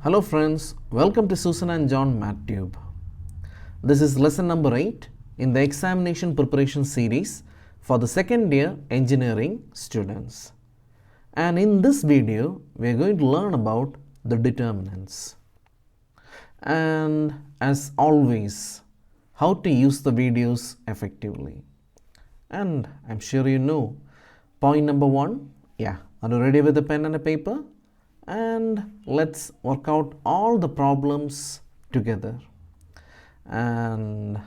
Hello friends, welcome to Susan and John MathTube. This is lesson number 8 in the examination preparation series for the second year engineering students. And in this video, we are going to learn about the determinants. And as always, how to use the videos effectively. And I'm sure you know, point number 1, are you ready with a pen and a paper? And let's work out all the problems together. And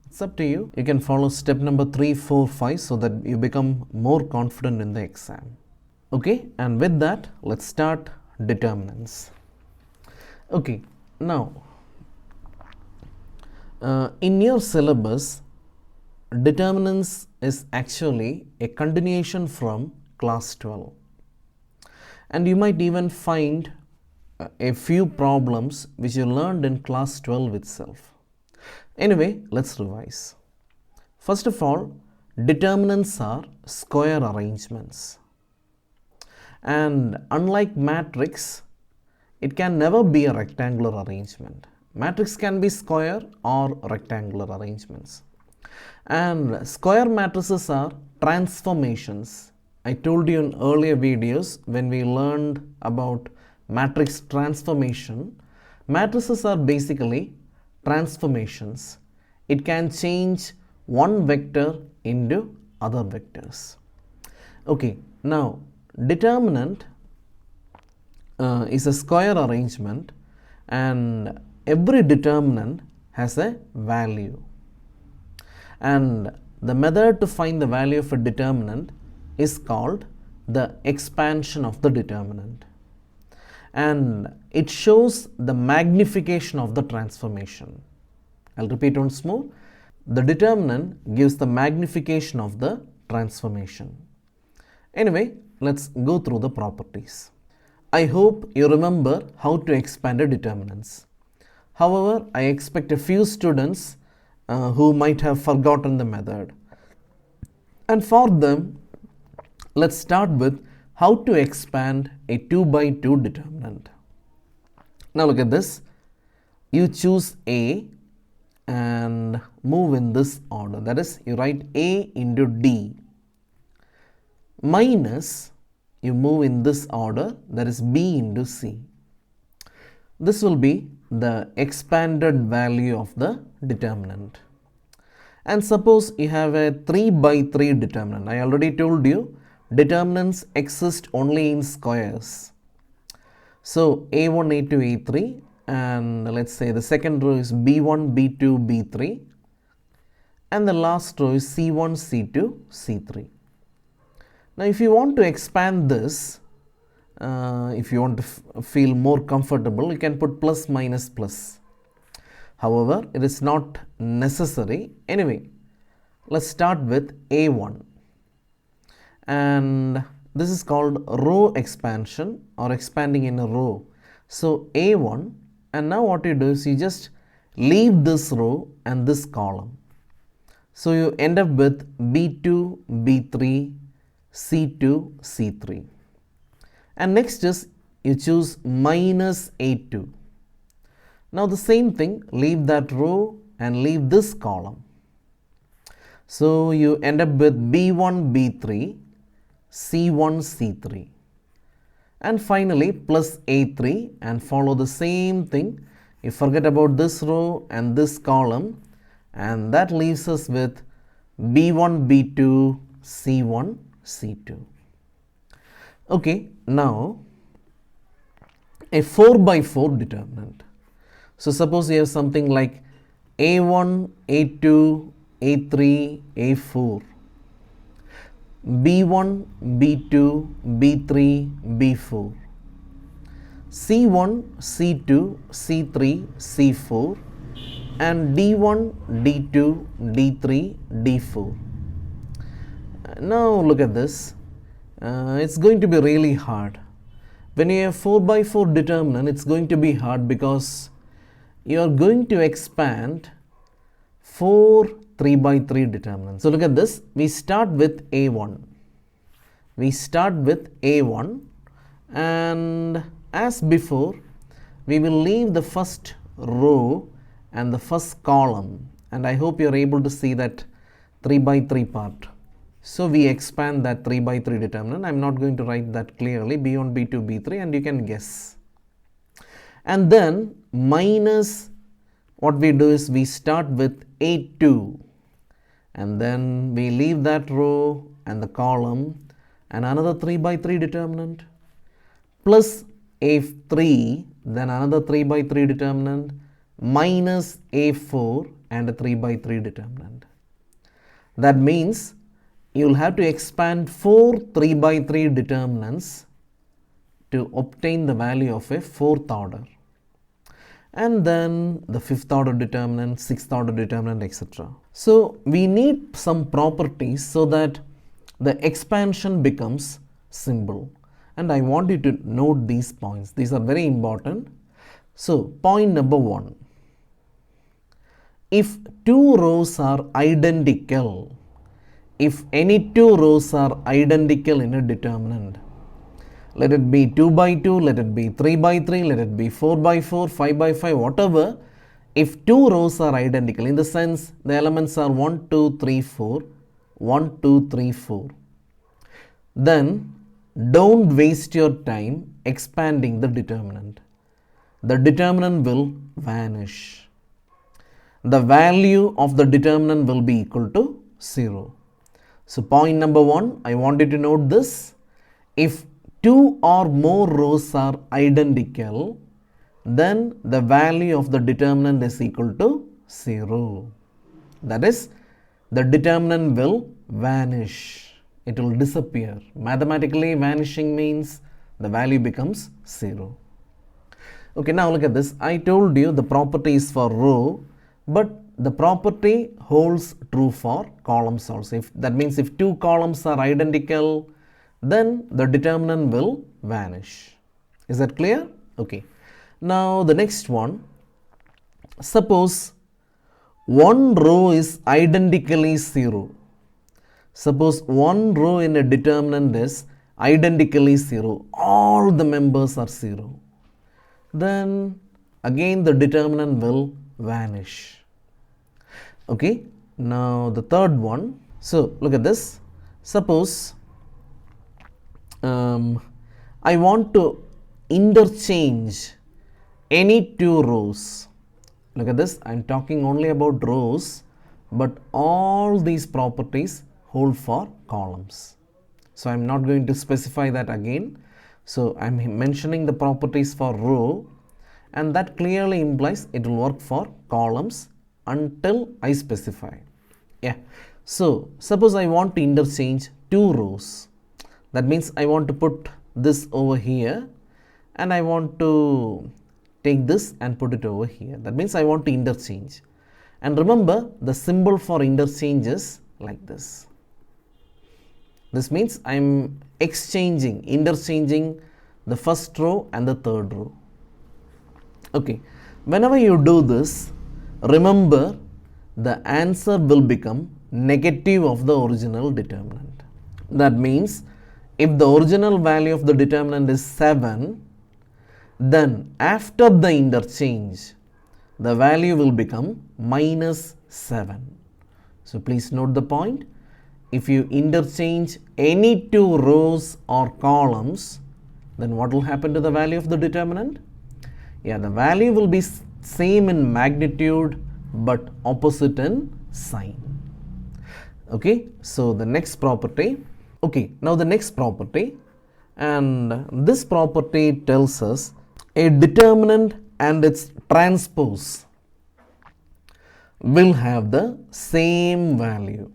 it's up to you. You can follow step number 3, 4, 5 so that you become more confident in the exam. Okay, and with that, let's start determinants. Okay, now in your syllabus, determinants is actually a continuation from class 12. And you might even find a few problems which you learned in class 12 itself. Anyway, let's revise. First of all, determinants are square arrangements. And unlike matrix, it can never be a rectangular arrangement. Matrix can be square or rectangular arrangements. And square matrices are transformations. I told you in earlier videos when we learned about matrix transformation, matrices are basically transformations. It can change one vector into other vectors. Okay, now determinant is a square arrangement and every determinant has a value. And the method to find the value of a determinant is called the expansion of the determinant, and it shows the magnification of the transformation. I'll repeat once more. The determinant gives the magnification of the transformation. Anyway, let's go through the properties. I hope you remember how to expand a determinants. However, I expect a few students who might have forgotten the method, and for them, let's start with how to expand a 2 by 2 determinant. Now look at this. You choose A and move in this order. That is, you write A into D. Minus, you move in this order. That is B into C. This will be the expanded value of the determinant. And suppose you have a 3 by 3 determinant. I already told you determinants exist only in squares. So A1, A2, A3, and let's say the second row is B1, B2, B3, and the last row is C1, C2, C3. Now if you want to expand this, if you want to feel more comfortable, you can put plus, minus, plus. However, it is not necessary. Anyway, let's start with A1. And this is called row expansion or expanding in a row. So A1, and now what you do is you just leave this row and this column. So you end up with B2, B3, C2, C3. And next is you choose minus A2. Now the same thing, leave that row and leave this column. So you end up with B1, B3, C1, C3, and finally plus A3, and follow the same thing. You forget about this row and this column, and that leaves us with B1, B2, C1, C2. Okay, now a 4 by 4 determinant. So suppose you have something like A1, A2, A3, A4. B1, B2, B3, B4, C1, C2, C3, C4, and D1, D2, D3, D4. Now look at this. It's going to be really hard. When you have 4 by 4 determinant, it's going to be hard because you are going to expand 4 3 by 3 determinants. So look at this. We start with A1. We start with A1, and as before, we will leave the first row and the first column, and I hope you are able to see that 3 by 3 part. So we expand that 3 by 3 determinant. I am not going to write that clearly, B1, B2, B3, and you can guess. And then minus, what we do is we start with A2, and then we leave that row and the column and another 3 by 3 determinant, plus A3, then another 3 by 3 determinant, minus A4 and a 3 by 3 determinant. That means you will have to expand 4 3 by 3 determinants to obtain the value of a 4th order, and then the 5th order determinant, 6th order determinant, etc. So we need some properties so that the expansion becomes simple, and I want you to note these points. These are very important. So point number 1, if two rows are identical, if any two rows are identical in a determinant, let it be 2 by 2, let it be 3 by 3, let it be 4 by 4, 5 by 5, whatever, if two rows are identical, in the sense the elements are 1, 2, 3, 4, 1, 2, 3, 4, then don't waste your time expanding the determinant. The determinant will vanish. The value of the determinant will be equal to 0. So point number 1, I want you to note this. If two or more rows are identical, then the value of the determinant is equal to 0. That is, the determinant will vanish. It will disappear. Mathematically, vanishing means the value becomes 0. Okay, now look at this. I told you the property is for row, but the property holds true for columns also. That means if two columns are identical, then the determinant will vanish. Is that clear? Okay. Now the next one, suppose one row is identically 0. Suppose one row in a determinant is identically 0. All the members are 0. Then again the determinant will vanish. Okay. Now the third one. So look at this. Suppose I want to interchange any two rows. Look at this. I am talking only about rows, but all these properties hold for columns. So I am not going to specify that again. So I am mentioning the properties for row, and that clearly implies it will work for columns until I specify. Yeah. So suppose I want to interchange two rows. That means I want to put this over here, and I want to take this and put it over here. That means I want to interchange. And remember, the symbol for interchange is like this. This means I am interchanging the first row and the third row. Okay. Whenever you do this, remember the answer will become negative of the original determinant. That means if the original value of the determinant is 7, then after the interchange, the value will become minus 7. So please note the point. If you interchange any two rows or columns, then what will happen to the value of the determinant? Yeah, the value will be same in magnitude but opposite in sign. Okay, so the next property. Okay, now the next property, and this property tells us a determinant and its transpose will have the same value.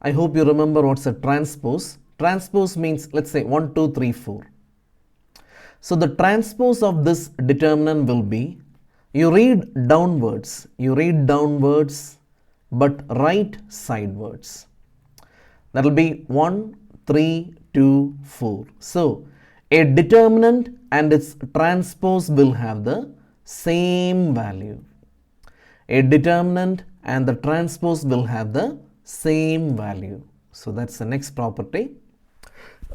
I hope you remember what's a transpose. Transpose means, let's say 1, 2, 3, 4. So the transpose of this determinant will be, you read downwards, but write sidewards. That will be 1, 3, 2, 4. So a determinant and its transpose will have the same value. A determinant and the transpose will have the same value. So that's the next property.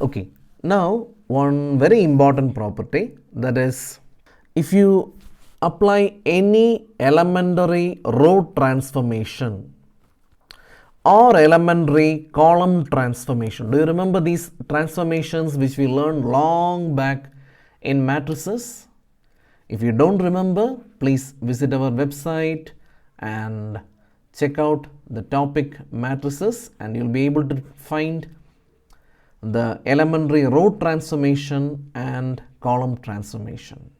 Okay. Now one very important property, that is if you apply any elementary row transformation or elementary column transformation, do you remember these transformations which we learned long back in matrices? If you don't remember, please visit our website and check out the topic matrices, and you'll be able to find the elementary row transformation and column transformation.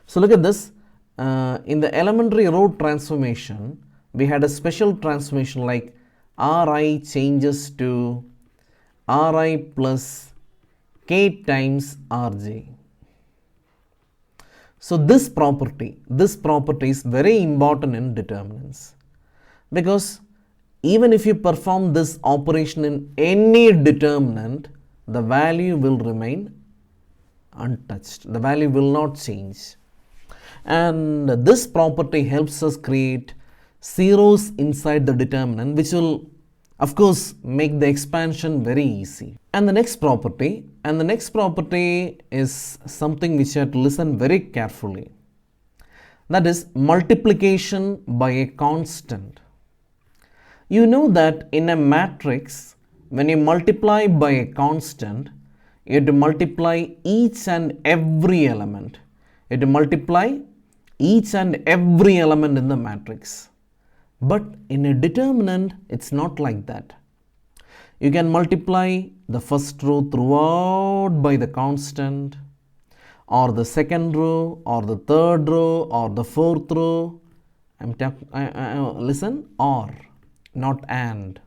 So look at this. In the elementary row transformation, we had a special transformation like Ri changes to Ri plus K times Rj. So this property is very important in determinants, because even if you perform this operation in any determinant, the value will remain untouched. The value will not change. And this property helps us create zeros inside the determinant, which will of course make the expansion very easy. And the next property is something which you have to listen very carefully. That is multiplication by a constant. You know that in a matrix, when you multiply by a constant, you have to multiply each and every element. You have to multiply each and every element in the matrix. But in a determinant, it's not like that. You can multiply the first row throughout by the constant, or the second row, or the third row, or the fourth row. Listen, or, not and.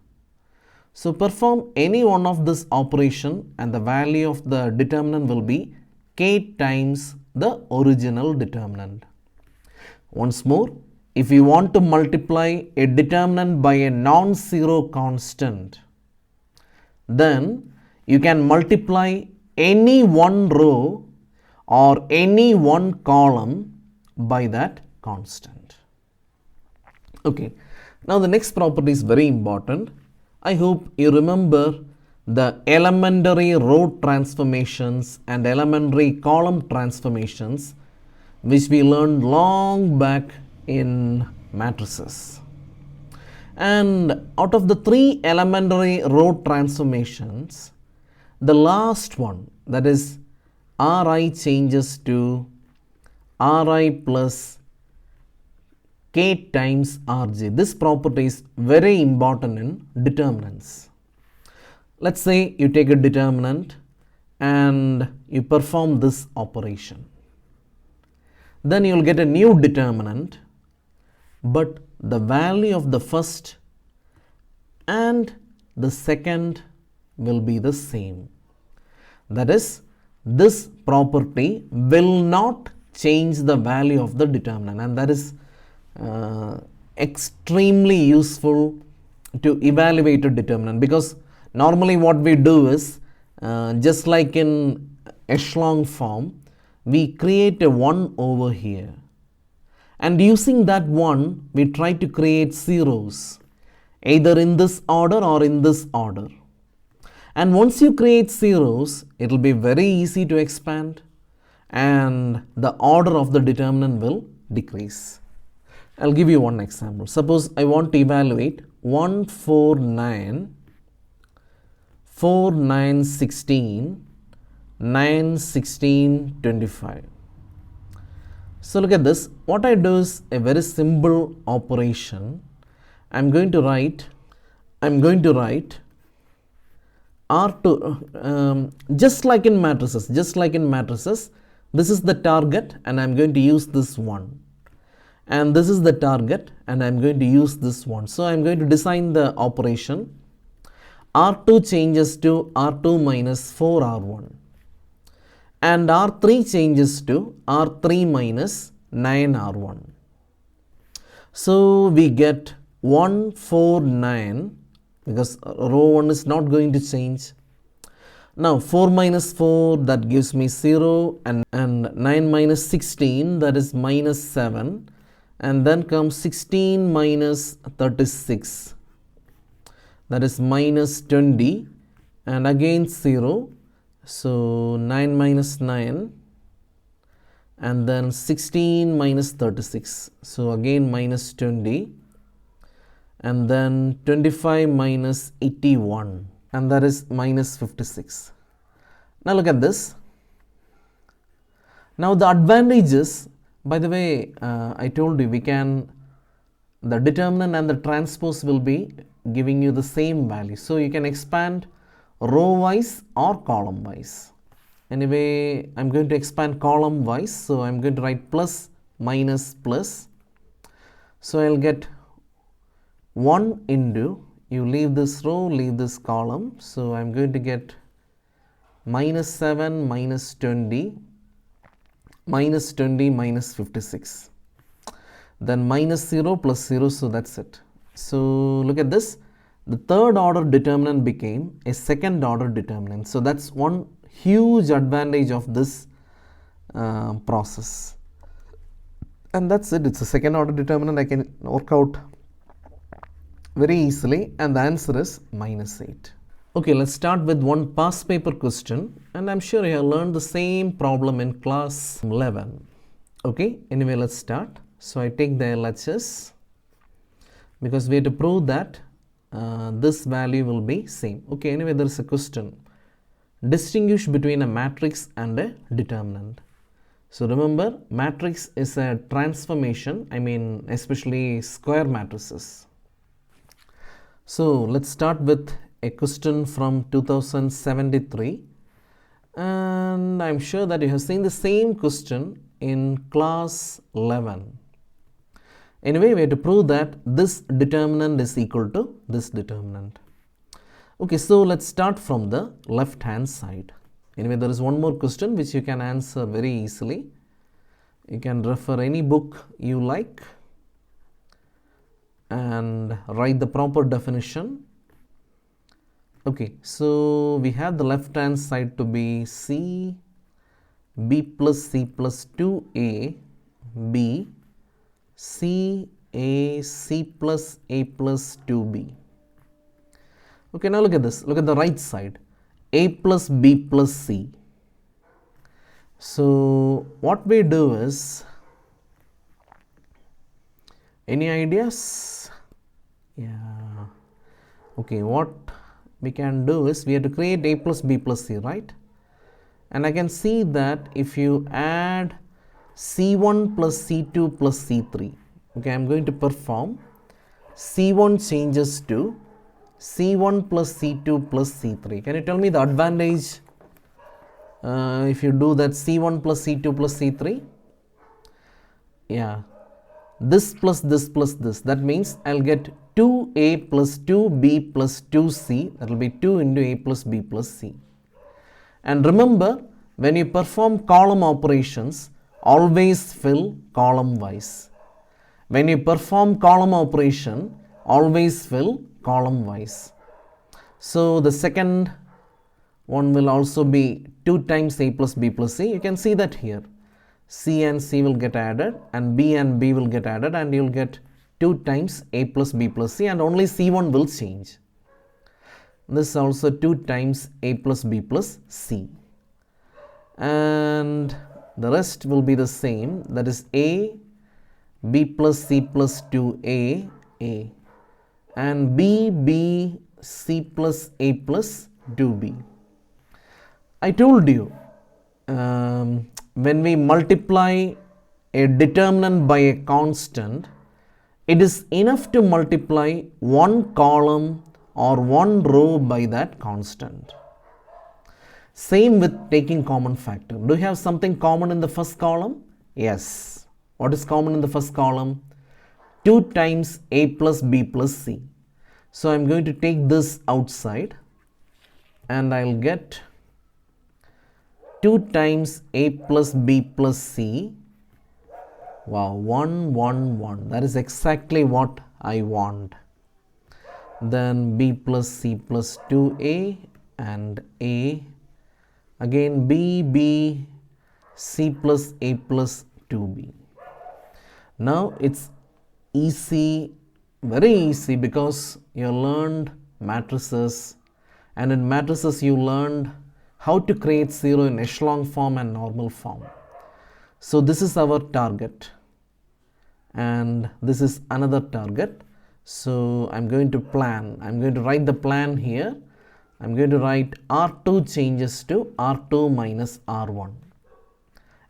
So perform any one of this operation and the value of the determinant will be k times the original determinant. Once more, if you want to multiply a determinant by a non-zero constant, then you can multiply any one row or any one column by that constant. Okay, now the next property is very important. I hope you remember the elementary row transformations and elementary column transformations which we learned long back in matrices. And out of the three elementary row transformations, the last one, that is Ri changes to Ri plus K times Rj. This property is very important in determinants. Let's say you take a determinant and you perform this operation. Then you will get a new determinant, but the value of the first and the second will be the same. That is, this property will not change the value of the determinant, and that is extremely useful to evaluate a determinant, because normally what we do is just like in echelon form, we create a 1 over here, and using that 1 we try to create zeros either in this order or in this order. And once you create zeros, it will be very easy to expand and the order of the determinant will decrease. I'll give you one example. Suppose I want to evaluate 1, 4, 9, 4, 9, 16, 9, 16, 25. So look at this. What I do is a very simple operation. I'm going to write R2, just like in matrices, this is the target and I'm going to use this one. And this is the target and I'm going to use this one. So I'm going to design the operation. R2 changes to R2 minus 4R1. And R3 changes to R3 minus 9R1. So we get 1, 4, 9, because row 1 is not going to change. Now 4 minus 4, that gives me 0, and 9 minus 16, that is minus 7, and then comes 16 minus 36, that is minus 20, and again 0. So 9 minus 9, and then 16 minus 36, so again minus 20, and then 25 minus 81, and that is minus 56. Now look at this. Now the advantages, by the way, I told you the determinant and the transpose will be giving you the same value. So you can expand row wise or column wise. Anyway, I'm going to expand column wise. So I'm going to write plus, minus, plus. So I'll get 1 into, you leave this row, leave this column. So I'm going to get minus 7, minus 20, minus 20, minus 56. Then minus 0 plus 0, so that's it. So look at this. The third order determinant became a second order determinant. So that's one huge advantage of this process. And that's it. It's a second order determinant. I can work out very easily, and the answer is minus 8. Okay, let's start with one past paper question, and I'm sure you have learned the same problem in class 11. Okay, anyway, let's start. So I take the LHS because we have to prove that this value will be same. Okay, anyway, there is a question. Distinguish between a matrix and a determinant. So remember, matrix is a transformation, especially square matrices. So let's start with a question from 2073, and I'm sure that you have seen the same question in class 11. Anyway, we have to prove that this determinant is equal to this determinant. Okay, so let's start from the left hand side. Anyway, there is one more question which you can answer very easily. You can refer any book you like and write the proper definition. Okay, so we have the left hand side to be C, B plus C plus 2A, B, C, A, C plus A plus 2B. Okay, now look at this. Look at the right side. A plus B plus C. So what we do is, any ideas? Yeah. Okay, what we can do is, we have to create A plus B plus C, right? And I can see that if you add C1 plus C2 plus C3, okay, I'm going to perform C1 changes to C1 plus C2 plus C3. Can you tell me the advantage if you do that C1 plus C2 plus C3? Yeah, this plus this plus this, that means I'll get 2A plus 2B plus 2C, that will be 2 into A plus B plus C. And remember, when you perform column operations, always fill column wise. When you perform column operation, always fill column wise. So the second one will also be 2 times A plus B plus C. You can see that here. C and C will get added, and B and B will get added, and you'll get 2 times A plus B plus C, and only C1 will change. This is also 2 times A plus B plus C. And the rest will be the same, that is A, B plus C plus 2A, A, and B, B, C plus A plus 2B. I told you, when we multiply a determinant by a constant, it is enough to multiply one column or one row by that constant. Same with taking common factor. Do you have something common in the first column? Yes. What is common in the first column? 2 times A plus B plus C. So I'm going to take this outside, and I'll get 2 times A plus B plus C. Wow, 1, 1, 1. That is exactly what I want. Then B plus C plus 2A and A. Again B, B, C plus A plus 2B. Now it's easy, very easy, because you learned matrices, and in matrices you learned how to create zero in echelon form and normal form. So this is our target and this is another target. So I'm going to write the plan here. I'm going to write R2 changes to R2 minus R1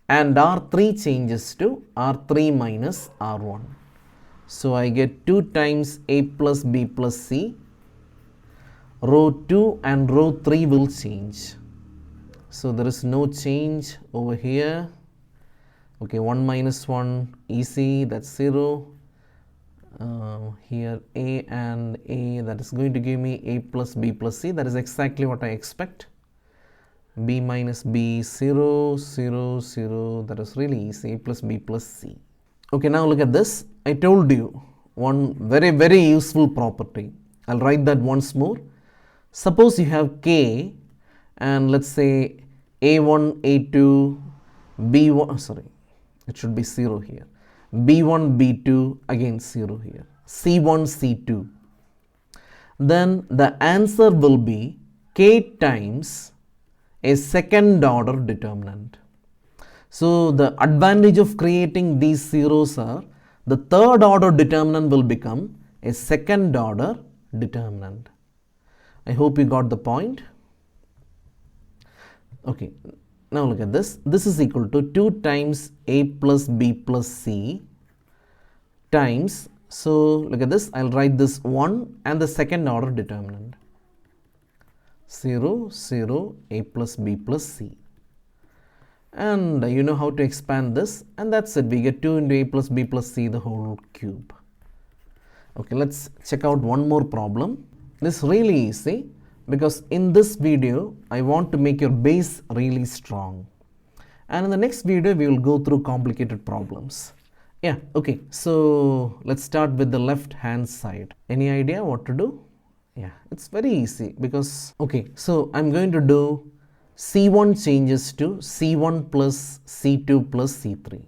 and R3 changes to R3 minus R1. So I get 2 times A plus B plus C. Row 2 and row 3 will change. So there is no change over here. Okay, 1 minus 1 easy, that's 0. Here A and A, that is going to give me A plus B plus C. That is exactly what I expect. B minus B, 0, 0, 0. That is really easy. A plus B plus C. Okay, now look at this. I told you one very useful property. I'll write that once more. Suppose you have K and let's say A1, A2, B1, sorry, it should be 0 here. B1, B2, again 0 here. C1, C2. Then the answer will be K times a second order determinant. So the advantage of creating these zeros are the third order determinant will become a second order determinant. I hope you got the point. Okay, now look at this. This is equal to 2 times A plus B plus C times, so look at this, I'll write this 1 and the second order determinant. 0, 0, A plus B plus C. And you know how to expand this, and that's it. We get 2 into A plus B plus C the whole cube. Okay, let's check out one more problem. This is really easy because in this video I want to make your base really strong, and in the next video we will go through complicated problems. Yeah, okay, so let's start with the left hand side. Any idea what to do? Yeah, it's very easy because, okay, so I'm going to do C1 changes to C1 plus C2 plus C3.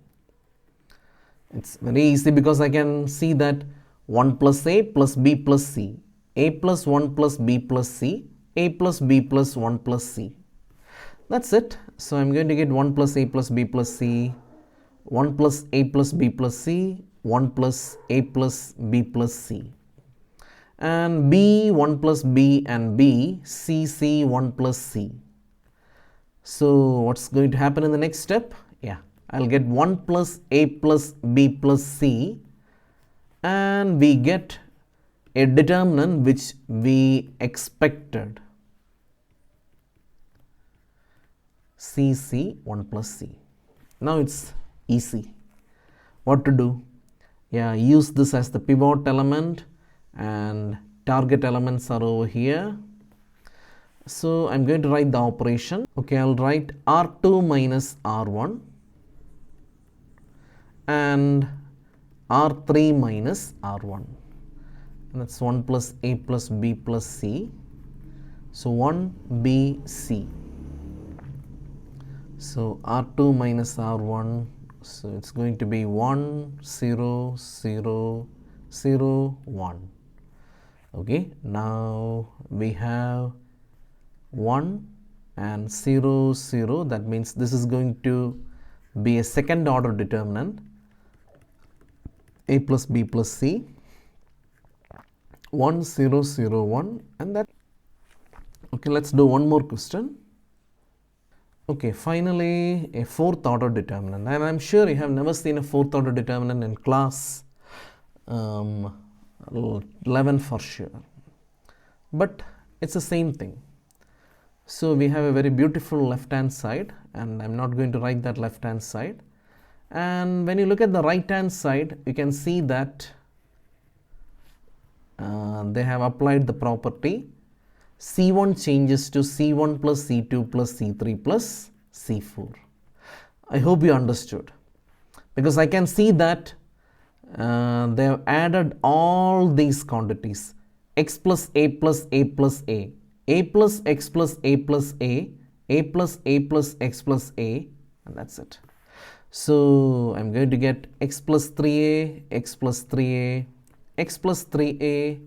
It's very easy because I can see that 1 plus A plus B plus C, A plus 1 plus B plus C, A plus B plus 1 plus C. That's it. So I'm going to get 1 plus A plus B plus C, 1 plus A plus B plus C, 1 plus A plus B plus C. And B, 1 plus B and B, C, C, 1 plus C. So what's going to happen in the next step? Yeah, I'll get 1 plus A plus B plus C, and we get a determinant which we expected. C, C, 1 plus C. Now it's easy. What to do? Yeah, use this as the pivot element and target elements are over here. So I'm going to write the operation. Okay, I'll write R2 minus R1 and R3 minus R1. And that's 1 plus A plus B plus C. So 1 B C. So R2 minus R1. So it's going to be 1 0 0 0 1. Okay, now we have 1 and 0 0. That means this is going to be a second order determinant. A plus B plus C. 1 0 0 1, and that. Okay, let's do one more question. Okay, finally a fourth order determinant, and I'm sure you have never seen a fourth order determinant in class 11 for sure, but it's the same thing. So we have a very beautiful left hand side, and I'm not going to write that left hand side. And when you look at the right hand side, you can see that they have applied the property C1 changes to C1 plus C2 plus C3 plus C4. I hope you understood, because I can see that they have added all these quantities: x plus A plus A plus A plus X plus A plus A plus A plus X plus A, and that's it. So I'm going to get x plus 3A, x plus 3A, x plus 3A,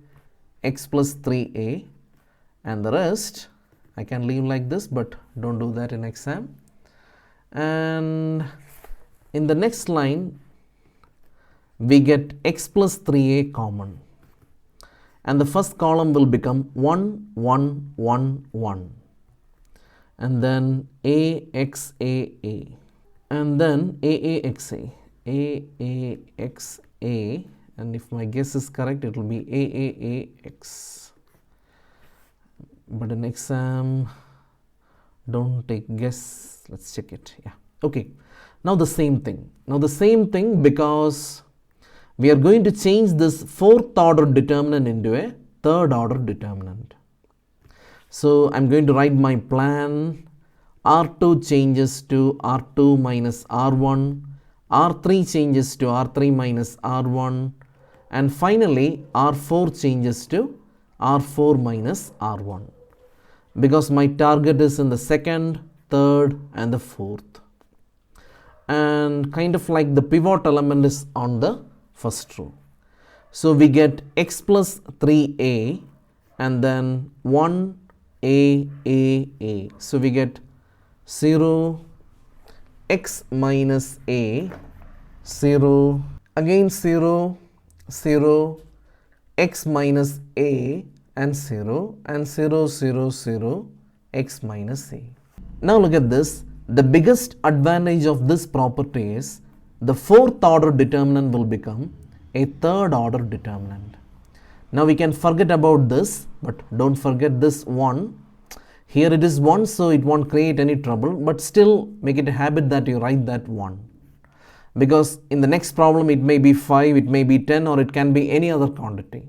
x plus 3A, and the rest I can leave like this, but don't do that in exam. And In the next line, we get x plus 3a common. And the first column will become 1, 1, 1, 1. And then AXAA. And then AAXA. AAXA. And if my guess is correct, it will be AAAX. But in exam, don't take guess. Let's check it. Yeah. Okay. Now the same thing. Because we are going to change this fourth order determinant into a third order determinant. So I'm going to write my plan. R2 changes to R2 minus R1. R3 changes to R3 minus R1. And finally, R4 changes to R4 minus R1. Because my target is in the second, third, and the fourth. And kind of like the pivot element is on the first row. So we get x plus 3a and then 1a. So we get 0, x minus a, 0, again 0, 0, x minus a, and 0, and 0, 0, 0, x minus a. Now look at this. The biggest advantage of this property is the fourth order determinant will become a third order determinant. Now we can forget about this, but don't forget this 1. Here it is 1, so it won't create any trouble, but still make it a habit that you write that 1. Because in the next problem it may be 5, it may be 10, or it can be any other quantity.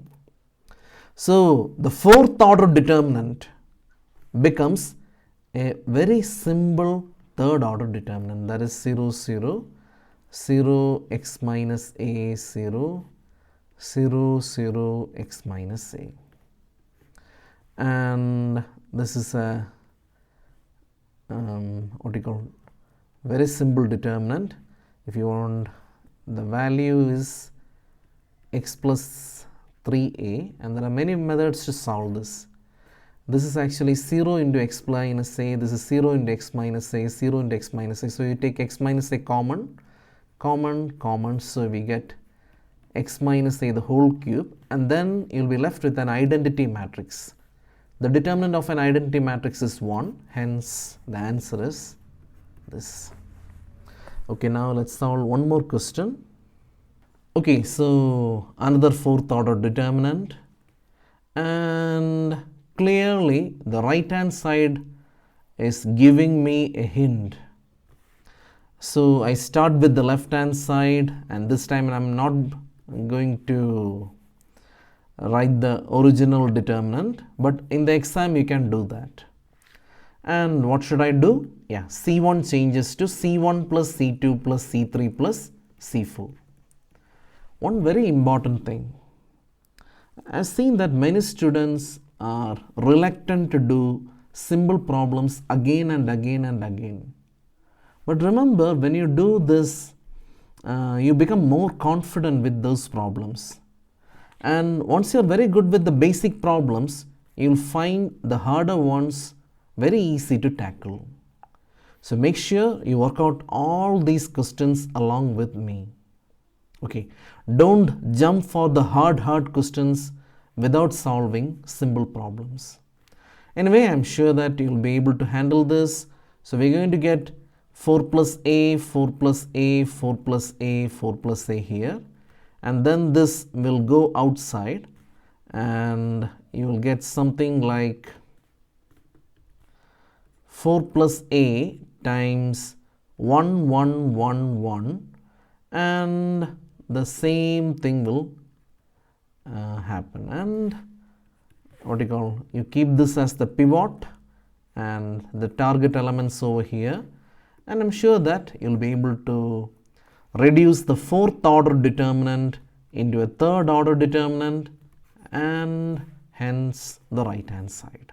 So the fourth order determinant becomes a very simple third order determinant, that is 0, 0, 0, x minus a, 0, 0, 0, x minus a. And this is a very simple determinant. If you want, the value is x plus 3a, and there are many methods to solve this. This is actually 0 into x minus a, this is 0 into x minus a, 0 into x minus a. So you take x minus a common, so we get x minus a the whole cube, and then you'll be left with an identity matrix. The determinant of an identity matrix is 1, hence the answer is this. Okay, now let's solve one more question. Okay, so another fourth order determinant, and clearly the right hand side is giving me a hint. So I start with the left hand side, and this time I'm not going to write the original determinant, but in the exam you can do that. And what should I do? Yeah, C1 changes to C1 plus C2 plus C3 plus C4. One very important thing, I've seen that many students are reluctant to do simple problems again and again and again. But remember, when you do this, you become more confident with those problems. And once you're very good with the basic problems, you'll find the harder ones very easy to tackle. So make sure you work out all these questions along with me. Okay, don't jump for the hard questions without solving simple problems. Anyway, I'm sure that you'll be able to handle this. So we're going to get 4 plus a, 4 plus a, 4 plus a, 4 plus a here. And then this will go outside, and you will get something like 4 plus a times 1, 1, 1, 1, and the same thing will happen. And you keep this as the pivot and the target elements over here, and I'm sure that you'll be able to reduce the fourth order determinant into a third order determinant, and hence the right hand side.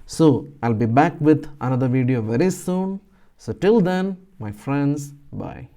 So I'll be back with another video very soon. So till then, my friends, bye.